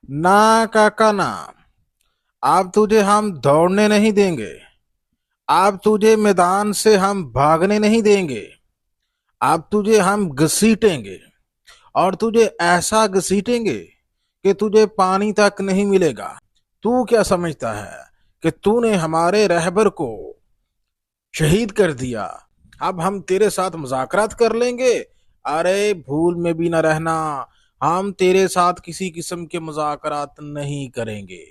ना काका ना। अब तुझे हम दौड़ने नहीं देंगे। अब तुझे मैदान से हम भागने नहीं देंगे। अब तुझे हम घसीटेंगे। और तुझे ऐसा घसीटेंगे कि तुझे पानी तक नहीं मिलेगा। तू क्या समझता है कि तूने हमारे रहबर को शहीद कर दिया? अब हम तेरे साथ मुज़ाकरात कर लेंगे? अरे भूल में भी न रहना, हम तेरे साथ किसी किस्म के मुज़ाकरात नहीं करेंगे।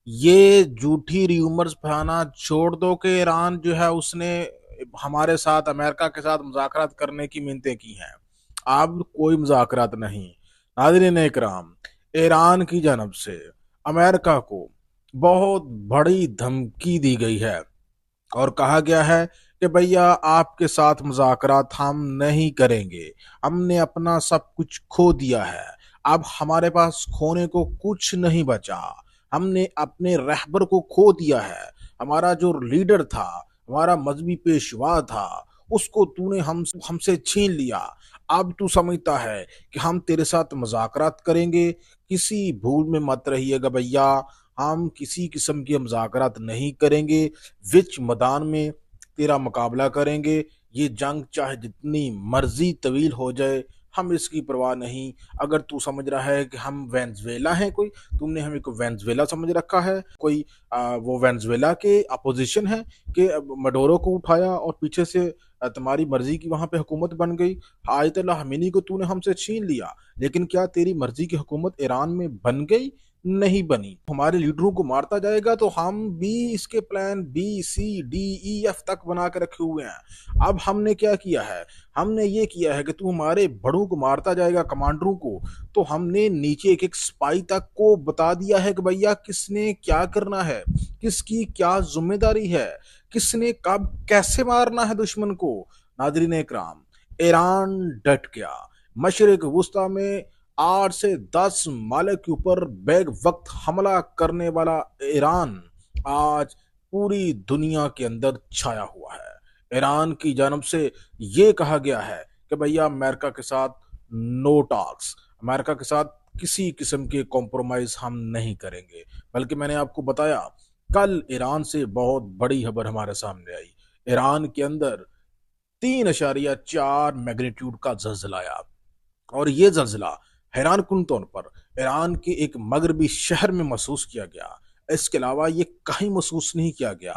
ये झूठी र्यूमर्स फैलाना छोड़ दो कि ईरान जो है उसने हमारे साथ अमेरिका के साथ मुज़ाकरात करने की मिन्नतें की हैं। अब कोई मुज़ाकरात नहीं। नाज़रीन इकराम, ईरान की जानब से अमेरिका को बहुत बड़ी धमकी दी गई है और कहा गया है कि भैया आपके साथ मुज़ाकरात हम नहीं करेंगे। हमने अपना सब कुछ खो दिया है। अब हमारे पास खोने को कुछ नहीं बचा। हमने अपने रहबर को खो दिया है। हमारा जो लीडर था, हमारा मजहबी पेशवा था, उसको तूने हमसे छीन लिया। अब तू समझता है कि हम तेरे साथ मुज़ाकरात करेंगे? किसी भूल में मत रहिएगा भैया, हम किसी किस्म की मुज़ाकरात नहीं करेंगे। विच मैदान में तेरा मुकाबला करेंगे। ये जंग चाहे जितनी मर्जी तवील हो जाए, हम इसकी परवाह नहीं। अगर तू समझ रहा है कि हम वेनेजुएला हैं, कोई तुमने हमें को वेनेजुएला समझ रखा है, कोई वो वेनेजुएला के अपोजिशन है कि मडोरो को उठाया और पीछे से तुम्हारी मर्जी की वहां पे हुकूमत बन गई। आयतुल्लाह हमीनी को तूने हमसे छीन लिया, लेकिन क्या तेरी मर्जी की हुकूमत ईरान में बन गई? नहीं बनी। हमारे लीडरों को मारता जाएगा तो हम भी इसके plan B C D E F तक बना के रखे हुए हैं। अब हमने क्या किया है? हमने ये किया है कि तू हमारे बड़ों को मारता जाएगा, कमांडरों को, तो हमने नीचे एक एक स्पाई तक को बता दिया है कि भैया किसने क्या करना है, किसकी क्या जिम्मेदारी है, किसने कब कैसे मारना है दुश्मन को। नाजरीन इकराम, ईरान डट गया। मशरिक वुस्ता में 8 से 10 माले के ऊपर बेग वक्त हमला करने वाला ईरान आज पूरी दुनिया के अंदर छाया हुआ है। ईरान की जानब से ये कहा गया है कि भैया अमेरिका के साथ नो टॉक्स, अमेरिका के साथ किसी किस्म के कॉम्प्रोमाइज हम नहीं करेंगे। बल्कि मैंने आपको बताया, कल ईरान से बहुत बड़ी खबर हमारे सामने आई। ईरान के अंदर 3.4 मैग्नीट्यूड का जलजिला आया और ये जलजिला हैरान कुन तौर पर ईरान के एक मगरबी शहर में महसूस किया गया। इसके अलावा ये कहीं महसूस नहीं किया गया,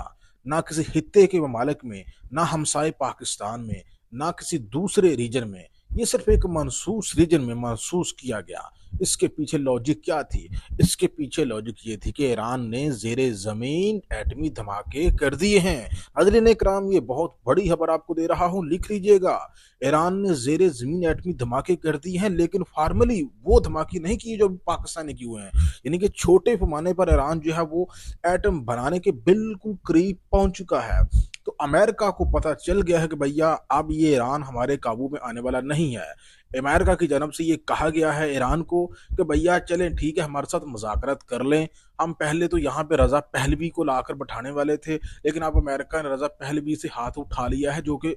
ना किसी हित्ते के ममालिक में, ना हमसाए पाकिस्तान में, ना किसी दूसरे रीजन में। ये सिर्फ एक मनसूस रीजन में महसूस किया गया। इसके पीछे लॉजिक क्या थी? इसके पीछे लॉजिक ये थी कि ईरान ने जेरे जमीन एटमी धमाके कर दिए हैं। नाज़रीन इकराम, ये बहुत बड़ी खबर आपको दे रहा हूं, लिख लीजिएगा। ईरान ने जेरे जमीन एटमी धमाके कर दिए हैं, लेकिन फार्मली वो धमाके नहीं किए जो पाकिस्तान ने किए हुए हैं। यानी कि छोटे पैमाने पर ईरान जो है वो एटम बनाने के बिल्कुल करीब पहुंच चुका है। तो अमेरिका को पता चल गया है कि भैया अब ये ईरान हमारे काबू में आने वाला नहीं है। अमेरिका की जानब से ये कहा गया है ईरान को कि भैया चलें ठीक है, हमारे साथ मुज़ाकरात कर लें। हम पहले तो यहाँ पे रजा पहलवी को लाकर बैठाने वाले थे, लेकिन अब अमेरिका ने रजा पहलवी से हाथ उठा लिया है, जो कि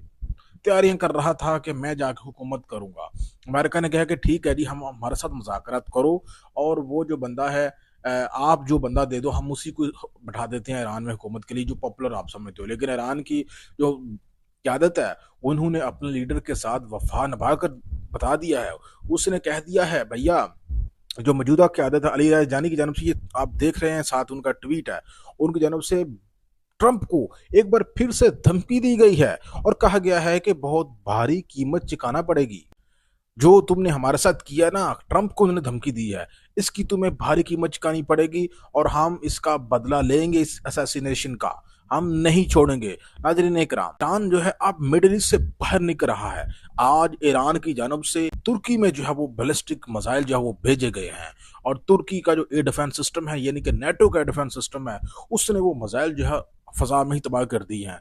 तैयारियां कर रहा था कि मैं जाके हुकूमत करूंगा। अमेरिका ने कहा कि ठीक है जी, हम हमारे साथ मुज़ाकरात करो और वो जो बंदा है, आप जो बंदा दे दो, हम उसी को बैठा देते हैं ईरान में हुकूमत के लिए, जो पॉपुलर आप समझते हो। लेकिन ईरान की जो क्यादत है, उन्होंने अपने लीडर के साथ वफा निभाकर बता दिया है। उसने कह दिया है भैया, जो मौजूदा क्यादत है अली जानी की जानब से, ये आप देख रहे हैं साथ उनका ट्वीट है, उनकी जानब से ट्रंप को एक बार फिर से धमकी दी गई है और कहा गया है कि बहुत भारी कीमत चुकाना पड़ेगी। जो तुमने हमारे साथ किया ना, ट्रंप को उन्होंने धमकी दी है, इसकी तुम्हें भारी कीमत चुकानी पड़ेगी और हम इसका बदला लेंगे, इस असैसिनेशन का हम नहीं छोड़ेंगे। नाज़रीन इकराम, ईरान जो है अब मिडिल ईस्ट से बाहर निकल रहा है। आज ईरान की जानब से तुर्की में जो है वो बैलिस्टिक मिसाइल जो है वो भेजे गए हैं और तुर्की का जो एयर डिफेंस सिस्टम है, यानी कि नेटो का डिफेंस सिस्टम है, उसने वो मिसाइल जो है फजा में ही तबाह कर दी है।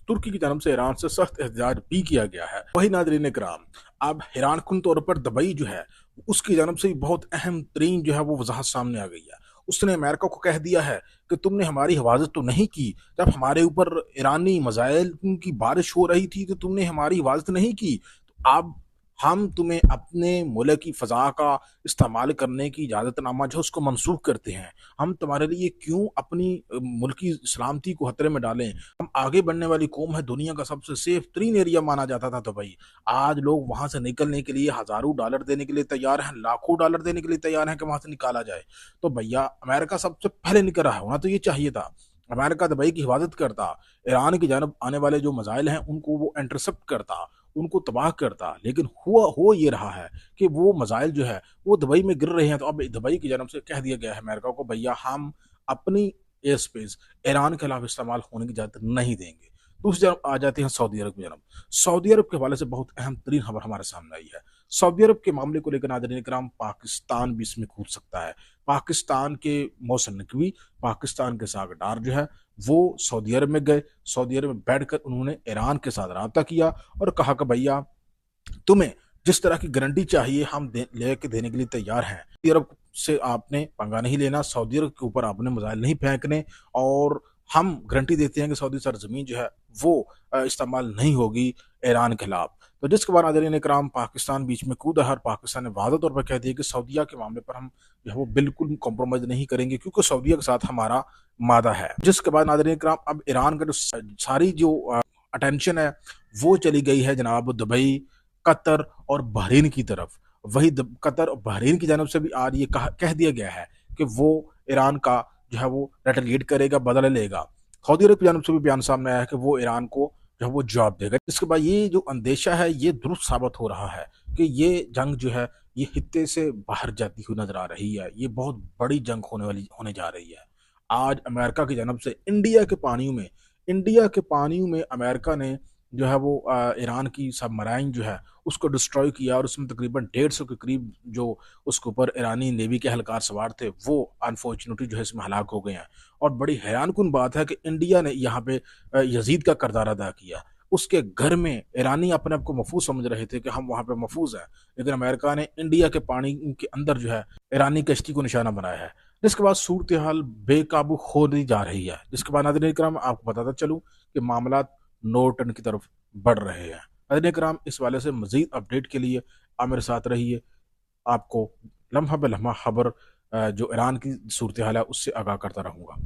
तुर्की की जानब से ईरान से सख्त एहतजाज भी किया गया है। वही नाज़रीन इकराम, अब हैरान कुन तौर पर दुबई जो है उसकी जानब से भी बहुत अहम तरीन जो है वो वजाहत सामने आ गई है। उसने अमेरिका को कह दिया है कि तुमने हमारी हिफाजत तो नहीं की, जब हमारे ऊपर ईरानी मिसाइल की बारिश हो रही थी तो तुमने हमारी हिफाजत नहीं की। तो अब हम तुम्हें अपने मुल्क की फ़ज़ा का इस्तेमाल करने की इजाज़तनामा जो है उसको मनसूख करते हैं। हम तुम्हारे लिए क्यों अपनी मुल्क की सलामती को खतरे में डालें? हम आगे बढ़ने वाली कौम है, दुनिया का सबसे सेफ तरीन एरिया माना जाता था दुबई। आज लोग वहाँ से निकलने के लिए हज़ारों डॉलर देने के लिए तैयार हैं, लाखों डॉलर देने के लिए तैयार हैं कि वहाँ से निकाला जाए। तो भैया अमेरिका सबसे पहले निकल रहा है, होना तो ये चाहिए था। अमेरिका दुबई की हिफाज़त करता, ईरान की जानब आने वाले जो मिसाइल हैं उनको वो इंटरसेप्ट करता, उनको तबाह करता। लेकिन हुआ हो ये रहा है कि वो मिसाइल जो है वो दुबई में गिर रहे हैं, तो अब दुबई की जानब से कह दिया गया है अमेरिका को, भैया हम अपनी एयर स्पेस ईरान के खिलाफ इस्तेमाल होने की इजाज़त नहीं देंगे। दूसरी जानब आ जाते हैं सऊदी अरब की जानब। सऊदी अरब के हवाले से बहुत अहम तरीन खबर हमारे सामने आई है। सऊदी अरब के मामले को लेकर नाज़रीन इकराम पाकिस्तान भी इसमें कूद सकता है। पाकिस्तान के मोहसिन नकवी, पाकिस्तान के सागडार जो है वो सऊदी अरब में गए। सऊदी अरब में बैठकर उन्होंने ईरान के साथ रब्ता किया और कहा कि भैया तुम्हें जिस तरह की गारंटी चाहिए हम लेके देने के लिए तैयार हैं। सऊदी अरब से आपने पंगा नहीं लेना, सऊदी अरब के ऊपर आपने मिसाइल नहीं फेंकने, और हम गारंटी देते हैं कि सऊदी सरजमीन जो है वो इस्तेमाल नहीं होगी ईरान के खिलाफ। तो जिसके बाद नाज़रीन इकराम पाकिस्तान बीच में कूदा है और पाकिस्तान ने वाज़ेह तौर पर कह दिया कि सऊदीया के मामले पर हम जो है वो बिल्कुल कॉम्प्रोमाइज़ नहीं करेंगे, क्योंकि सऊदीया के साथ हमारा मादा है। जिसके बाद नाज़रीन इकराम अब ईरान का जो सारी जो अटेंशन है वो चली गई है जनाब दुबई, कतर और बहरीन की तरफ। वही कतर और बहरीन की जानब से भी आज ये कह दिया गया है कि वो ईरान का जो है वो रेटेलिएट करेगा, बदला लेगा। सऊदी अरब की जानब से भी बयान सामने आया है कि वो ईरान को जो है वो जवाब देगा। इसके बाद ये जो अंदेशा है ये दुरुस्त साबित हो रहा है कि ये जंग जो है ये खित्ते से बाहर जाती हुई नजर आ रही है। ये बहुत बड़ी जंग होने जा रही है। आज अमेरिका की जानब से इंडिया के पानियों में अमेरिका ने जो है वो ईरान की सबमराइन जो है उसको डिस्ट्रॉय किया, और उसमें तकरीबन 150 के करीब जो उसके ऊपर ईरानी नेवी के एहलकार सवार थे वो अनफॉर्चुनेटली जो है इसमें हलाक हो गए हैं। और बड़ी हैरानकुन बात है कि इंडिया ने यहाँ पे यजीद का किरदार अदा किया। उसके घर में ईरानी अपने आप को महफूज समझ रहे थे कि हम वहाँ पे महफूज हैं, लेकिन अमेरिका ने इंडिया के पानी के अंदर जो है ईरानी कश्ती को निशाना बनाया है। जिसके बाद सूरत हाल बेकाबू होती जा रही है। जिसके बाद नाज़रीन इकराम आपको बताता चलूँ कि मामला नो टर्न की तरफ बढ़ रहे हैं। नाज़रीन इकराम इस वाले से मजीद अपडेट के लिए आप मेरे साथ रहिए। आपको लम्हा बे लम्हा खबर जो ईरान की सूरत हाल है उससे आगाह करता रहूँगा।